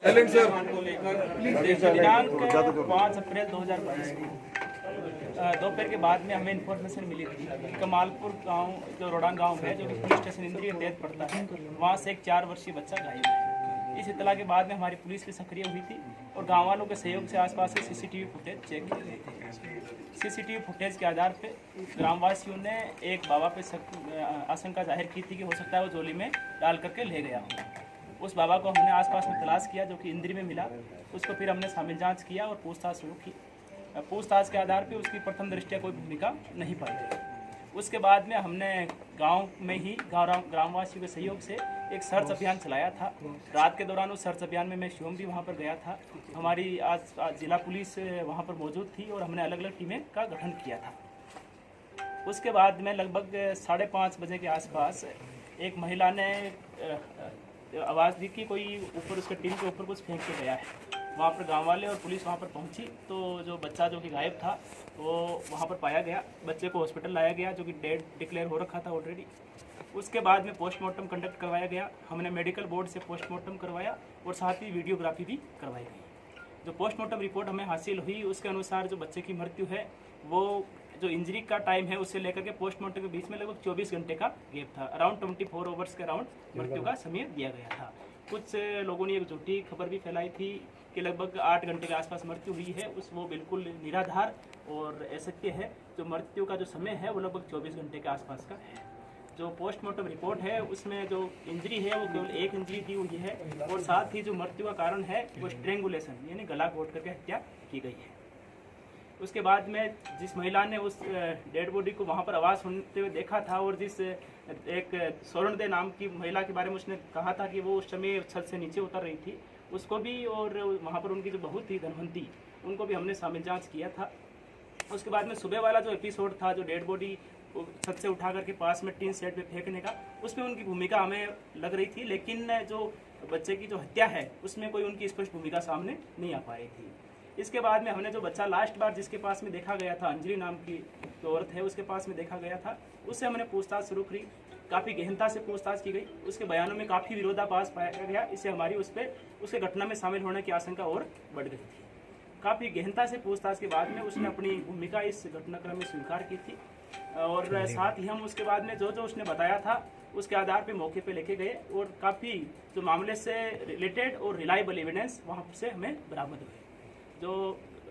को लेकर दिनांक 5 अप्रैल 2022 को दोपहर के बाद में हमें इन्फॉर्मेशन मिली थी कि कमालपुर गांव जो रोडान गांव है, जो कि पुलिस स्टेशन इंद्री के तहत पड़ता है, वहां से एक 4 वर्षीय बच्चा गायब है। इस इतला के बाद में हमारी पुलिस भी सक्रिय हुई थी और गाँव वालों के सहयोग से आसपास से सीसीटीवी फुटेज चेक किए गए थे। सीसीटीवी फुटेज के आधार पर ग्रामवासियों ने एक बाबा पे आशंका जाहिर की थी कि हो सकता है वो झोली में डाल करके ले गया हो। उस बाबा को हमने आसपास में तलाश किया, जो कि इंद्री में मिला। उसको फिर हमने शामिल जांच किया और पूछताछ शुरू की। पूछताछ के आधार पे उसकी प्रथम दृष्टया कोई भूमिका नहीं पाई गई। उसके बाद में हमने गांव में ही ग्रामवासियों के सहयोग से एक सर्च अभियान चलाया था। रात के दौरान उस सर्च अभियान में मैं स्वयं भी वहां पर गया था। हमारी आज जिला पुलिस वहां पर मौजूद थी और हमने अलग अलग टीमें का गठन किया था। उसके बाद में लगभग 5:30 बजे के आसपास एक महिला ने आवाज़ दी कि कोई ऊपर उसके टीम के ऊपर कुछ फेंक के गया है। वहाँ पर गांव वाले और पुलिस वहाँ पर पहुँची तो जो बच्चा जो कि गायब था वो वहाँ पर पाया गया। बच्चे को हॉस्पिटल लाया गया, जो कि डेड डिक्लेयर हो रखा था ऑलरेडी। उसके बाद में पोस्टमार्टम कंडक्ट करवाया गया। हमने मेडिकल बोर्ड से पोस्टमार्टम करवाया और साथ ही वीडियोग्राफी भी करवाई गई। जो पोस्टमार्टम रिपोर्ट हमें हासिल हुई उसके अनुसार जो बच्चे की मृत्यु है वो जो इंजरी का टाइम है उससे लेकर के पोस्टमार्टम के बीच में लगभग 24 घंटे का गैप था। अराउंड 24 आवर्स के अराउंड मृत्यु का समय दिया गया था। कुछ लोगों ने एक झूठी खबर भी फैलाई थी कि लगभग 8 घंटे के आसपास मृत्यु हुई है। वो बिल्कुल निराधार और असत्य है। जो मृत्यु का जो समय है वो लगभग 24 घंटे के आसपास का है। जो पोस्टमार्टम रिपोर्ट है उसमें जो इंजरी है वो केवल एक इंजरी दी हुई है और साथ ही जो मृत्यु का कारण है वो स्ट्रेंगुलेशन यानी गला घोट करके हत्या की गई है। उसके बाद में जिस महिला ने उस डेड बॉडी को वहाँ पर आवाज़ सुनते हुए देखा था और जिस एक स्वर्ण दे नाम की महिला के बारे में उसने कहा था कि वो उस समय छत से नीचे उतर रही थी, उसको भी और वहाँ पर उनकी जो बहू थी धनवंती, उनको भी हमने शामिल जांच किया था। उसके बाद में सुबह वाला जो एपिसोड था, जो डेड बॉडी छत से उठा करके पास में टीन सेट पे फेंकने का, उसमें उनकी भूमिका हमें लग रही थी, लेकिन जो बच्चे की जो हत्या है उसमें कोई उनकी स्पष्ट भूमिका सामने नहीं आ पा रही थी। इसके बाद में हमने जो बच्चा लास्ट बार जिसके पास में देखा गया था, अंजलि नाम की जो औरत है, उसके पास में देखा गया था, उससे हमने पूछताछ शुरू की। काफ़ी गहनता से पूछताछ की गई। उसके बयानों में काफ़ी विरोधाभास पाया गया। इससे हमारी उसके घटना में शामिल होने की आशंका और बढ़ गई थी। काफ़ी गहनता से पूछताछ के बाद में उसने अपनी भूमिका इस घटनाक्रम में स्वीकार की थी और साथ ही हम उसके बाद में जो उसने बताया था उसके आधार पे मौके पे लेके गए और काफ़ी जो मामले से रिलेटेड और रिलायबल एविडेंस वहाँ से हमें बरामद हुए। जो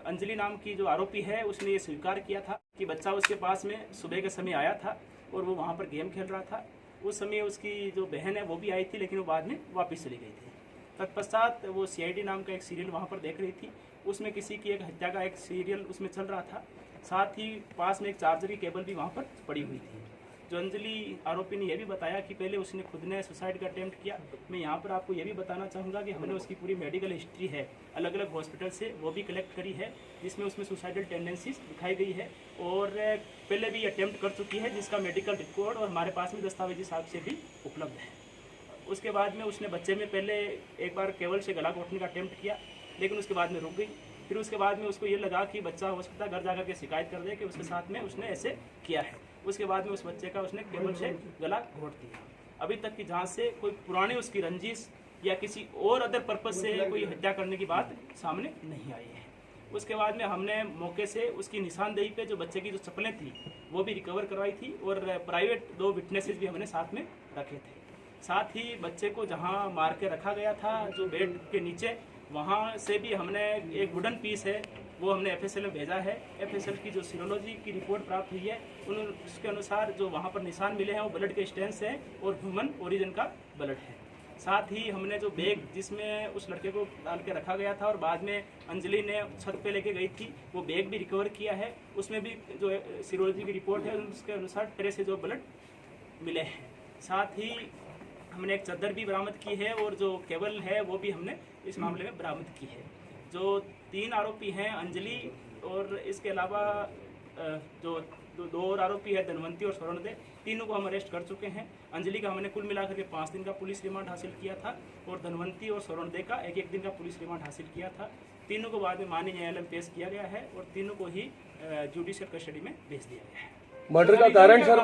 अंजलि नाम की जो आरोपी है उसने ये स्वीकार किया था कि बच्चा उसके पास में सुबह के समय आया था और वो वहाँ पर गेम खेल रहा था। उस समय उसकी जो बहन है वो भी आई थी, लेकिन वो बाद में वापस चली गई थी। तत्पश्चात वो CID नाम का एक सीरियल वहाँ पर देख रही थी। उसमें किसी की एक हत्या का एक सीरियल उसमें चल रहा था। साथ ही पास में एक चार्जर की केबल भी वहाँ पर पड़ी हुई थी। जो अंजलि आरोपी ने यह भी बताया कि पहले उसने खुद ने सुसाइड का अटेम्प्ट किया। मैं यहाँ पर आपको यह भी बताना चाहूँगा कि हमने उसकी पूरी मेडिकल हिस्ट्री है अलग अलग हॉस्पिटल से वो भी कलेक्ट करी है, जिसमें उसमें सुसाइडल टेंडेंसीज दिखाई गई है और पहले भी अटेम्प्ट कर चुकी है, जिसका मेडिकल रिकॉर्ड और हमारे पास में दस्तावेजी साक्ष्य भी उपलब्ध है। उसके बाद में उसने बच्चे में पहले एक बार केवल से गला घोटने का अटेम्प्ट किया, लेकिन उसके बाद में रुक गई। फिर उसके बाद में उसको ये लगा कि बच्चा हो सकता है घर जाकर के शिकायत कर दे कि उसके साथ में उसने ऐसे किया है। उसके बाद में उस बच्चे का उसने केबल से गला घोट दिया। अभी तक की जांच से कोई पुरानी उसकी रंजिश या किसी और अदर पर्पज से कोई हत्या करने की बात सामने नहीं आई है। उसके बाद में हमने मौके से उसकी निशानदेही पे जो बच्चे की जो चप्पलें थी वो भी रिकवर करवाई थी और प्राइवेट 2 विटनेसेस भी हमने साथ में रखे थे। साथ ही बच्चे को जहाँ मार के रखा गया था जो बेड के नीचे, वहाँ से भी हमने एक वुडन पीस है वो हमने FSL में भेजा है। FSL की जो सीरोलॉजी की रिपोर्ट प्राप्त हुई है उसके अनुसार जो वहाँ पर निशान मिले हैं वो ब्लड के स्टेन्स हैं और ह्यूमन ओरिजिन का ब्लड है। साथ ही हमने जो बैग जिसमें उस लड़के को डाल के रखा गया था और बाद में अंजलि ने छत पे लेके गई थी, वो बैग भी रिकवर किया है। उसमें भी जो सीरोलॉजी की रिपोर्ट है उसके अनुसार ट्रेसेस ऑफ ब्लड मिले हैं। साथ ही हमने एक चादर भी बरामद की है और जो केबल है वो भी हमने इस मामले में बरामद की है। जो 3 आरोपी हैं अंजलि और इसके अलावा जो 2 और आरोपी है धनवंती और स्वर्ण दे, तीनों को हम अरेस्ट कर चुके हैं। अंजलि का हमने कुल मिलाकर के 5 दिन का पुलिस रिमांड हासिल किया था और धनवंती और स्वर्ण दे का 1-1 दिन का पुलिस रिमांड हासिल किया था। तीनों को बाद में माननीय न्यायालय में पेश किया गया है और तीनों को ही जुडिशियल कस्टडी में भेज दिया गया है। मर्डर का कारण सर